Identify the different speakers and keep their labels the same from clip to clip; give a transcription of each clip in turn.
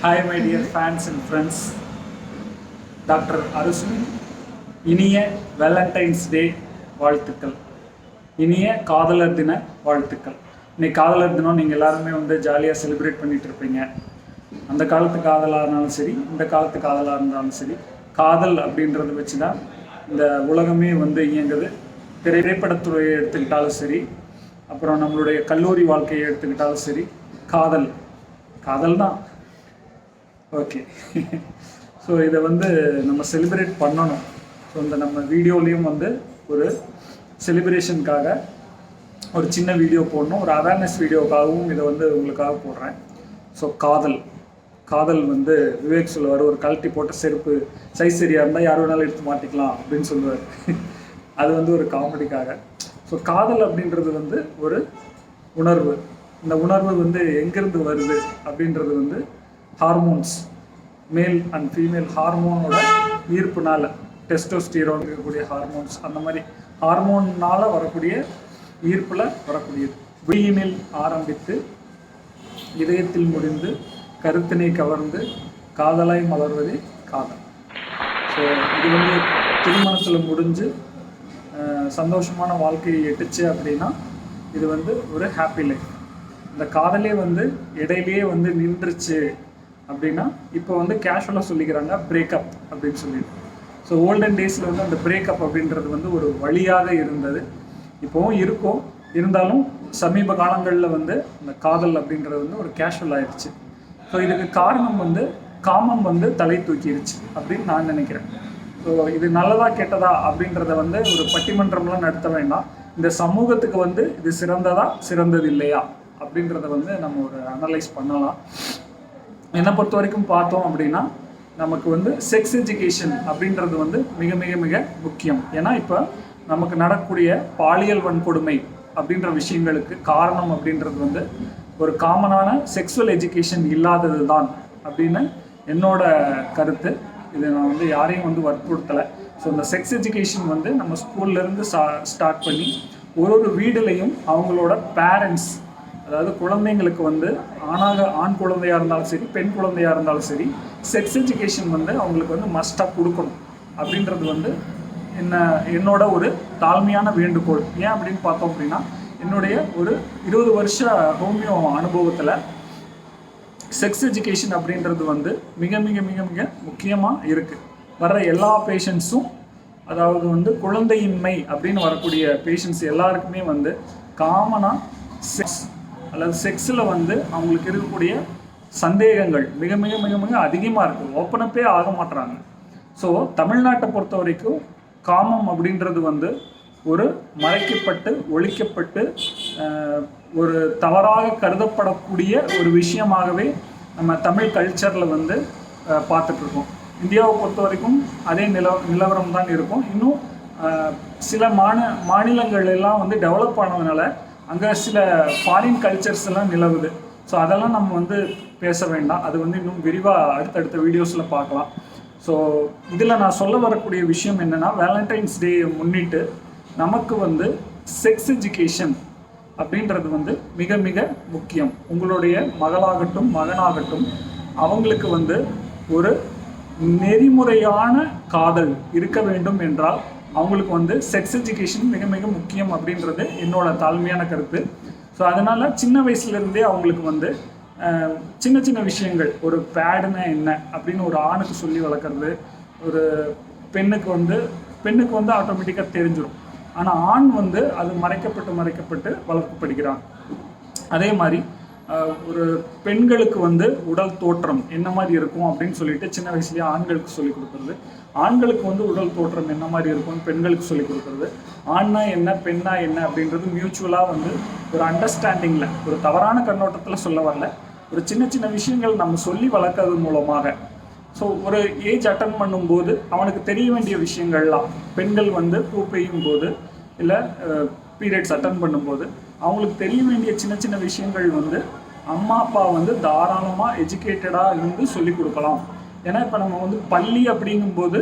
Speaker 1: Hi, my dear fans and friends. Doctor Arushmi இனிய Valentine's டே வாழ்த்துக்கள், இனிய காதலர் தின வாழ்த்துக்கள். இன்னைக்கு காதலர் தினம் நீங்கள் எல்லாருமே ஜாலியாக செலிப்ரேட் பண்ணிட்டு இருப்பீங்க. அந்த காலத்து காதலாக இருந்தாலும் சரி, இந்த காலத்து காதலாக இருந்தாலும் சரி, காதல் அப்படின்றத வச்சு தான் இந்த உலகமே இயங்குது. திரைப்படத்துறையை எடுத்துக்கிட்டாலும் சரி, அப்புறம் நம்மளுடைய கல்லூரி வாழ்க்கையை எடுத்துக்கிட்டாலும் சரி, காதல் காதல் தான். ஓகே, ஸோ இதை நம்ம செலிப்ரேட் பண்ணணும். ஸோ இந்த நம்ம வீடியோலேயும் ஒரு செலிப்ரேஷனுக்காக ஒரு சின்ன வீடியோ போடணும், ஒரு அவேர்னஸ் வீடியோக்காகவும் இதை உங்களுக்காக போடுறேன். ஸோ காதல் காதல் விவேக் சொல்லுவார், ஒரு கழட்டி போட்ட செருப்பு சைஸ் சரியாக இருந்தால் யார் வேணாலும் எடுத்து மாட்டிக்கலாம் அப்படின்னு சொல்லுவார். அது ஒரு காமெடிக்காக. ஸோ காதல் அப்படின்றது ஒரு உணர்வு. இந்த உணர்வு எங்கேருந்து வருது அப்படின்றது ஹார்மோன்ஸ், மேல் அண்ட் ஃபீமேல் ஹார்மோனோட ஈர்ப்புனால, டெஸ்டோஸ்டிரோன் இருக்கக்கூடிய ஹார்மோன்ஸ், அந்த மாதிரி ஹார்மோனால் வரக்கூடிய ஈர்ப்பில் வரக்கூடியது. வெளியினில் ஆரம்பித்து இதயத்தில் முடிந்து கருத்தினை கவர்ந்து காதலாய் மலர்வதே காதல். ஸோ இது திருமணத்தில் முடிஞ்சு சந்தோஷமான வாழ்க்கையை எட்டுச்சு அப்படின்னா இது ஒரு ஹாப்பி லைஃப். இந்த காதலே இடையிலேயே நின்றுச்சு அப்படின்னா இப்போ கேஷுவலாக சொல்லிக்கிறாங்க பிரேக்கப் அப்படின்னு சொல்லிட்டு. ஸோ ஓல்டன் டேஸில் அந்த பிரேக்கப் அப்படின்றது ஒரு வழியாக இருந்தது, இப்போவும் இருக்கும். இருந்தாலும் சமீப காலங்களில் இந்த காதல் அப்படின்றது ஒரு கேஷுவல் ஆயிடுச்சு. ஸோ இதுக்கு காரணம் காமம் தலை தூக்கிடுச்சு அப்படின்னு நான் நினைக்கிறேன். ஸோ இது நல்லதா கெட்டதா அப்படின்றத ஒரு பட்டிமன்றம்லாம் நடத்த வேண்டாம். இந்த சமூகத்துக்கு இது சிறந்ததா சிறந்தது இல்லையா அப்படின்றத நம்ம ஒரு அனலைஸ் பண்ணலாம். என்னை பொறுத்த வரைக்கும் பார்த்தோம் அப்படின்னா நமக்கு செக்ஸ் எஜுகேஷன் அப்படின்றது மிக மிக மிக முக்கியம். ஏன்னா இப்போ நமக்கு நடக்கக்கூடிய பாலியல் வன்கொடுமை அப்படின்ற விஷயங்களுக்கு காரணம் அப்படின்றது ஒரு காமனான செக்ஸுவல் எஜுகேஷன் இல்லாதது தான் அப்படின்னு என்னோட கருத்து. இது நான் யாரையும் வற்புறுத்தலை. ஸோ இந்த செக்ஸ் எஜுகேஷன் நம்ம ஸ்கூல்லேருந்து ஸ்டார்ட் பண்ணி ஒரு வீடுலையும் அவங்களோட பேரண்ட்ஸ், அதாவது குழந்தைங்களுக்கு ஆண் குழந்தையாக இருந்தாலும் சரி, பெண் குழந்தையாக இருந்தாலும் சரி, செக்ஸ் எஜுகேஷன் அவங்களுக்கு மஸ்டாக கொடுக்கணும் அப்படின்றது என்னோட ஒரு தாழ்மையான வேண்டுகோள். ஏன் அப்படின்னு பார்த்தோம் அப்படின்னா என்னுடைய ஒரு 20 வருஷ ஹோமியோ அனுபவத்தில் செக்ஸ் எஜுகேஷன் அப்படின்றது மிக மிக மிக மிக முக்கியமாக இருக்குது. வர்ற எல்லா பேஷண்ட்ஸும், அதாவது குழந்தையின்மை அப்படின்னு வரக்கூடிய பேஷண்ட்ஸ் எல்லாருக்குமே காமனாக செக்ஸ் அல்லது செக்ஸில் அவங்களுக்கு இருக்கக்கூடிய சந்தேகங்கள் மிக மிக மிக மிக அதிகமாக இருக்குது. ஓப்பனப்பே ஆக மாட்டுறாங்க. ஸோ தமிழ்நாட்டை பொறுத்த வரைக்கும் காமம் அப்படின்றது ஒரு மறைக்கப்பட்டு ஒழிக்கப்பட்டு ஒரு தவறாக கருதப்படக்கூடிய ஒரு விஷயமாகவே நம்ம தமிழ் கல்ச்சரில் பார்த்துட்ருக்கோம். இந்தியாவை பொறுத்த வரைக்கும் அதே நிலவரம் தான் இருக்கும். இன்னும் சில மாநிலங்கள் எல்லாம் டெவலப் ஆனதுனால அங்கே சில ஃபாரின் கல்ச்சர்ஸ் எல்லாம் நிலவுது. ஸோ அதெல்லாம் நம்ம பேச வேண்டாம். அது இன்னும் விரிவாக அடுத்தடுத்த வீடியோஸில் பார்க்கலாம். ஸோ இதில் நான் சொல்ல வரக்கூடிய விஷயம் என்னென்னா, வேலண்டைன்ஸ் டே முன்னிட்டு நமக்கு செக்ஸ் எஜுகேஷன் அப்படின்றது மிக மிக முக்கியம். உங்களுடைய மகளாகட்டும் மகனாகட்டும் அவங்களுக்கு ஒரு நெறிமுறையான காதல் இருக்க வேண்டும் என்றால் அவங்களுக்கு செக்ஸ் எஜுகேஷன் மிக மிக முக்கியம் அப்படின்றது என்னோட தாழ்மையான கருத்து. ஸோ அதனால் சின்ன வயசுலேருந்தே அவங்களுக்கு சின்ன சின்ன விஷயங்கள், ஒரு பேடுனா என்ன அப்படின்னு ஒரு ஆணுக்கு சொல்லி வளர்க்குறது, ஒரு பெண்ணுக்கு ஆட்டோமேட்டிக்காக தெரிஞ்சிடும். ஆனால் ஆண் அது மறைக்கப்பட்டு வளர்க்கப்படுகிறான். அதே மாதிரி ஒரு பெண்களுக்கு உடல் தோற்றம் என்ன மாதிரி இருக்கும் அப்படின்னு சொல்லிட்டு சின்ன வயசுலேயே ஆண்களுக்கு சொல்லிக் கொடுக்குறது, ஆண்களுக்கு உடல் தோற்றம் என்ன மாதிரி இருக்கும்னு பெண்களுக்கு சொல்லிக் கொடுக்குறது, ஆண்னா என்ன பெண்ணா என்ன அப்படின்றது மியூச்சுவலாக ஒரு அண்டர்ஸ்டாண்டிங்கில், ஒரு தவறான கண்ணோட்டத்தில் சொல்ல வரல, ஒரு சின்ன சின்ன விஷயங்கள் நம்ம சொல்லி வளர்க்கறது மூலமாக. ஸோ ஒரு ஏஜ் அட்டன் பண்ணும்போது அவனுக்கு தெரிய வேண்டிய விஷயங்கள்லாம், பெண்கள் பூ பெய்யும் போது இல்லை பீரியட்ஸ் அட்டன் பண்ணும்போது அவங்களுக்கு தெரிய வேண்டிய சின்ன சின்ன விஷயங்கள் அம்மா அப்பா தாராளமாக எஜுகேட்டடாக இருந்து சொல்லி கொடுக்கலாம். ஏன்னா இப்போ நம்ம பள்ளி அப்படிங்கும்போது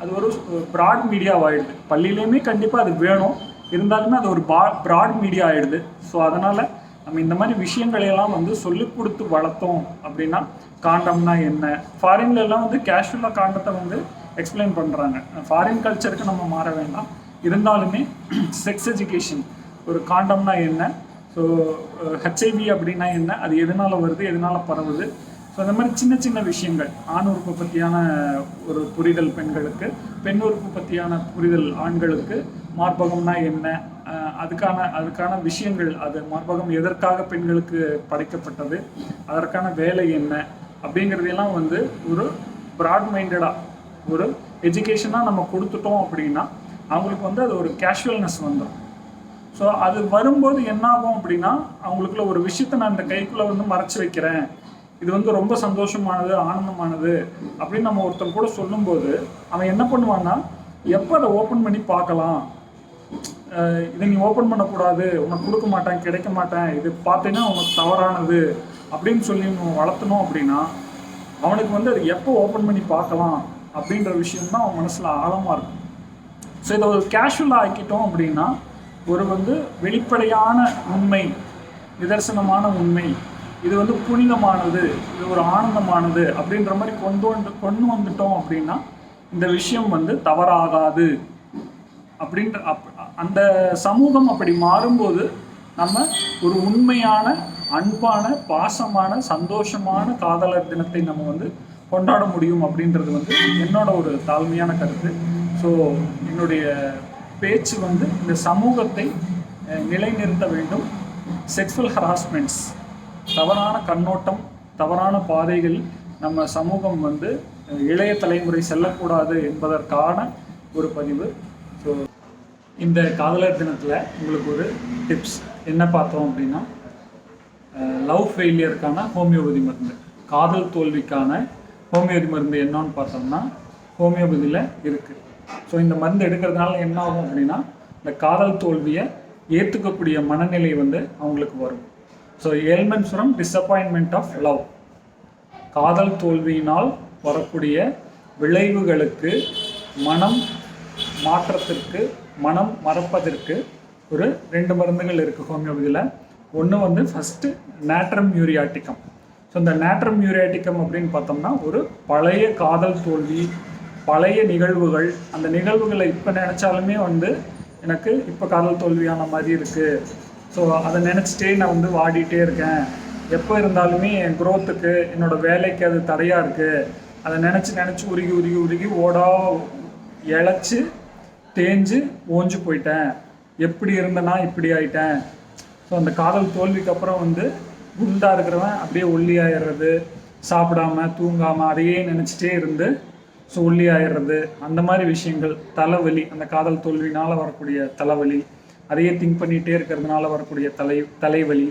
Speaker 1: அது ஒரு ப்ராட் மீடியா ஆகிடுது. பள்ளியிலையுமே கண்டிப்பாக அது வேணும், இருந்தாலுமே அது ஒரு ப்ராட் மீடியா ஆகிடுது. ஸோ அதனால் நம்ம இந்த மாதிரி விஷயங்களையெல்லாம் சொல்லிக் கொடுத்து வளர்த்தோம் அப்படின்னா காண்டம்னா என்ன. ஃபாரின்லலாம் வந்து கேஷுவலாக காண்டத்தை வந்து எக்ஸ்பிளைன் பண்ணுறாங்க. ஃபாரின் கல்ச்சருக்கு நம்ம மாற வேண்டாம். இருந்தாலுமே செக்ஸ் எஜுகேஷன், ஒரு காண்டம்னா என்ன, ஸோ ஹெச்ஐவி அப்படின்னா என்ன, அது எதனால் வருது, எதனால் பரவுது, ஸோ அந்த மாதிரி சின்ன சின்ன விஷயங்கள், ஆண் உறுப்பு பற்றியான ஒரு புரிதல் பெண்களுக்கு, பெண் உறுப்பு பற்றியான புரிதல் ஆண்களுக்கு, மார்பகம்னா என்ன, அதுக்கான விஷயங்கள், அது மார்பகம் எதற்காக பெண்களுக்கு படைக்கப்பட்டது, அதற்கான வேலை என்ன அப்படிங்கிறதெல்லாம் வந்து ஒரு ப்ராட் மைண்டடாக ஒரு எஜுகேஷனாக நம்ம கொடுத்துட்டோம் அப்படின்னா அவங்களுக்கு வந்து அது ஒரு கேஷுவல்னஸ் வந்துடும். ஸோ அது வரும்போது என்ன ஆகும் அப்படின்னா, அவங்களுக்குள்ள ஒரு விஷயத்தை நான் இந்த கைக்குள்ளே வந்து மறைச்சி வைக்கிறேன், இது வந்து ரொம்ப சந்தோஷமானது, ஆனந்தமானது அப்படின்னு நம்ம ஒருத்தர் கூட சொல்லும்போது அவன் என்ன பண்ணுவான்னா, எப்போ அதை ஓப்பன் பண்ணி பார்க்கலாம், இதை நீ ஓப்பன் பண்ணக்கூடாது, உனக்கு கொடுக்க மாட்டேன், கிடைக்க மாட்டேன், இது பார்த்தீங்கன்னா உனக்கு தவறானது அப்படின்னு சொல்லி நம்ம வளர்த்தணும் அப்படின்னா அவனுக்கு வந்து அது எப்போ ஓப்பன் பண்ணி பார்க்கலாம் அப்படின்ற விஷயம்தான் அவன் மனசில் ஆழமாக இருக்கும். ஸோ இதை ஒரு கேஷுவலாக ஆக்கிட்டோம் அப்படின்னா, ஒரு வந்து வெளிப்படையான உண்மை, நிதர்சனமான உண்மை, இது வந்து புனிதமானது, இது ஒரு ஆனந்தமானது அப்படின்ற மாதிரி கொண்டு வந்துட்டோம் அப்படின்னா இந்த விஷயம் வந்து தவறாகாது அப்படின்ற அந்த சமூகம் அப்படி மாறும்போது நம்ம ஒரு உண்மையான, அன்பான, பாசமான, சந்தோஷமான காதலர் தினத்தை நம்ம வந்து கொண்டாட முடியும் அப்படின்றது வந்து என்னோட ஒரு தாழ்மையான கருத்து. ஸோ என்னுடைய பேச்சு வந்து இந்த சமூகத்தை நிலைநிறுத்த வேண்டும். செக்ஸுவல் ஹராஸ்மெண்ட்ஸ், தவறான கண்ணோட்டம், தவறான பாதைகள் நம்ம சமூகம் வந்து இளைய தலைமுறை செல்லக்கூடாது என்பதற்கான ஒரு பதிவு. ஸோ இந்த காதலர் தினத்தில் உங்களுக்கு ஒரு டிப்ஸ் என்ன பார்த்தோம் அப்படின்னா, லவ் ஃபெயிலியருக்கான ஹோமியோபதி மருந்து, காதல் தோல்விக்கான ஹோமியோபதி மருந்து என்னன்னு பார்த்தோம்னா ஹோமியோபதியில் இருக்குது. ஸோ இந்த மருந்து எடுக்கிறதுனால என்ன ஆகும் அப்படின்னா, இந்த காதல் தோல்வியை ஏற்றுக்கக்கூடிய மனநிலை வந்து அவங்களுக்கு வரும். So ailments from disappointment of love, காதல் தோல்வியினால் வரக்கூடிய விளைவுகளுக்கு, மனம் மாற்றத்திற்கு, மனம் மறப்பதற்கு ஒரு 2 மருந்துகள் இருக்குது ஹோமியோபதியில். ஒன்று வந்து ஃபஸ்ட்டு நேட்ரம் யூரியாட்டிக்கம். ஸோ இந்த நேட்ரம் யூரியாட்டிக்கம் அப்படின்னு பார்த்தோம்னா, ஒரு பழைய காதல் தோல்வி, பழைய நிகழ்வுகள், அந்த நிகழ்வுகளை இப்போ நினச்சாலுமே வந்து எனக்கு இப்போ காதல் தோல்வியான மாதிரி இருக்குது, ஸோ அதை நினச்சிட்டே நான் வந்து வாடிட்டே இருக்கேன், எப்போ இருந்தாலுமே என் க்ரோத்துக்கு, என்னோடய வேலைக்கு அது தடையாக இருக்குது, அதை நினச்சி உருகி உருகி உருகி இழைச்சி தேஞ்சு ஓஞ்சு போயிட்டேன், எப்படி இருந்தேன்னா இப்படி ஆயிட்டேன். ஸோ அந்த காதல் தோல்விக்கு அப்புறம் வந்து குண்டாக இருக்கிறவன் அப்படியே ஒல்லி ஆயிடுறது, சாப்பிடாம தூங்காமல் அதையே நினச்சிட்டே இருந்து ஸோ ஒல்லி ஆயிடுறது, அந்த மாதிரி விஷயங்கள், தலைவலி, அந்த காதல் தோல்வினால் வரக்கூடிய தலைவலி, அதையே திங்க் பண்ணிகிட்டே இருக்கிறதுனால வரக்கூடிய தலைவலி,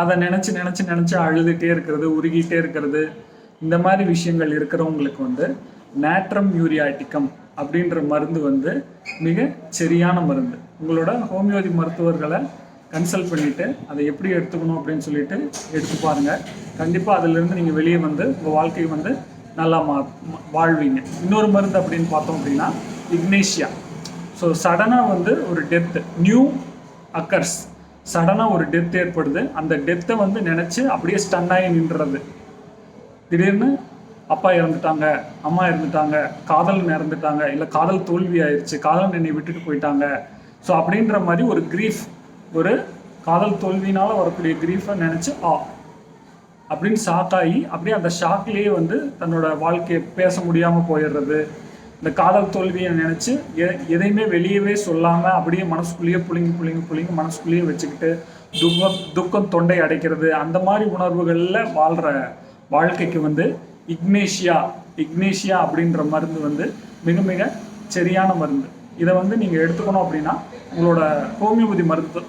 Speaker 1: அதை நினச்சி அழுதுகிட்டே இருக்கிறது, உருகிட்டே இருக்கிறது, இந்த மாதிரி விஷயங்கள் இருக்கிறவங்களுக்கு வந்து நேட்ரம் யூரியாட்டிக்கம் அப்படின்ற மருந்து வந்து மிக சரியான மருந்து. உங்களோட ஹோமியோபதி மருத்துவர்களை கன்சல்ட் பண்ணிவிட்டு அதை எப்படி எடுத்துக்கணும் அப்படின்னு சொல்லிட்டு எடுத்து பாருங்கள். கண்டிப்பாக அதிலிருந்து நீங்கள் வெளியே வந்து உங்கள் வாழ்க்கையை வந்து நல்லா வாழ்வீங்க. இன்னொரு மருந்து அப்படின்னு பார்த்தோம் அப்படின்னா இக்னேஷியா. ஸோ சடனாக வந்து ஒரு டெத்து, நியூ அக்கர்ஸ், சடனாக ஒரு டெத் ஏற்படுது, அந்த டெத்தை வந்து நினச்சி அப்படியே ஸ்டன்னாகி நின்றுறது. திடீர்னு அப்பா இறந்துட்டாங்க, அம்மா இறந்துட்டாங்க, காதலன் இறந்துட்டாங்க, இல்லை காதல் தோல்வி ஆயிடுச்சு, காதலன் என்னை விட்டுட்டு போயிட்டாங்க, ஸோ அப்படின்ற மாதிரி ஒரு கிரீஃப், ஒரு காதல் தோல்வினால் வரக்கூடிய கிரீஃபை நினச்சி அப்படின்னு ஷாக்காகி அப்படியே அந்த ஷாக்லேயே வந்து தன்னோட வாழ்க்கையை பேச முடியாமல் போயிடுறது. இந்த காதல் தோல்வியை நினச்சி எதையுமே வெளியவே சொல்லாமல் அப்படியே மனசுக்குள்ளேயே புளிங்கி மனசுக்குள்ளேயே வச்சுக்கிட்டு துக்கம் தொண்டை அடைக்கிறது, அந்த மாதிரி உணர்வுகளில் வாழ்கிற வாழ்க்கைக்கு வந்து இக்னேஷியா அப்படின்ற மருந்து வந்து மிக மிக சரியான மருந்து. இதை வந்து நீங்கள் எடுத்துக்கணும் அப்படின்னா உங்களோட ஹோமியோபதி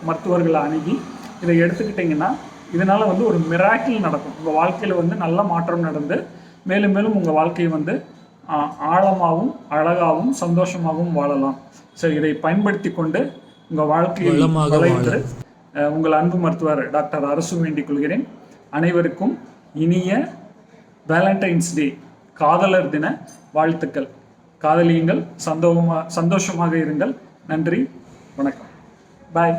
Speaker 1: மருத்துவர்களை அணுகி இதை எடுத்துக்கிட்டிங்கன்னா இதனால் வந்து ஒரு மிராக்கிள் நடக்கும். உங்கள் வாழ்க்கையில் வந்து நல்ல மாற்றம் நடந்து மேலும் மேலும் உங்கள் வாழ்க்கையை வந்து ஆழமாகவும் அழகாகவும் சந்தோஷமாகவும் வாழலாம். ஸோ இதை பயன்படுத்தி கொண்டு உங்கள் வாழ்க்கையில் வளைத்து உங்கள் அன்பு மருத்துவர் டாக்டர் அரசு வேண்டிக் கொள்கிறேன். அனைவருக்கும் இனிய வேலண்டைன்ஸ் டே, காதலர் தின வாழ்த்துக்கள். காதலியுங்கள், சந்தோஷமாக இருங்கள். நன்றி, வணக்கம், பாய்.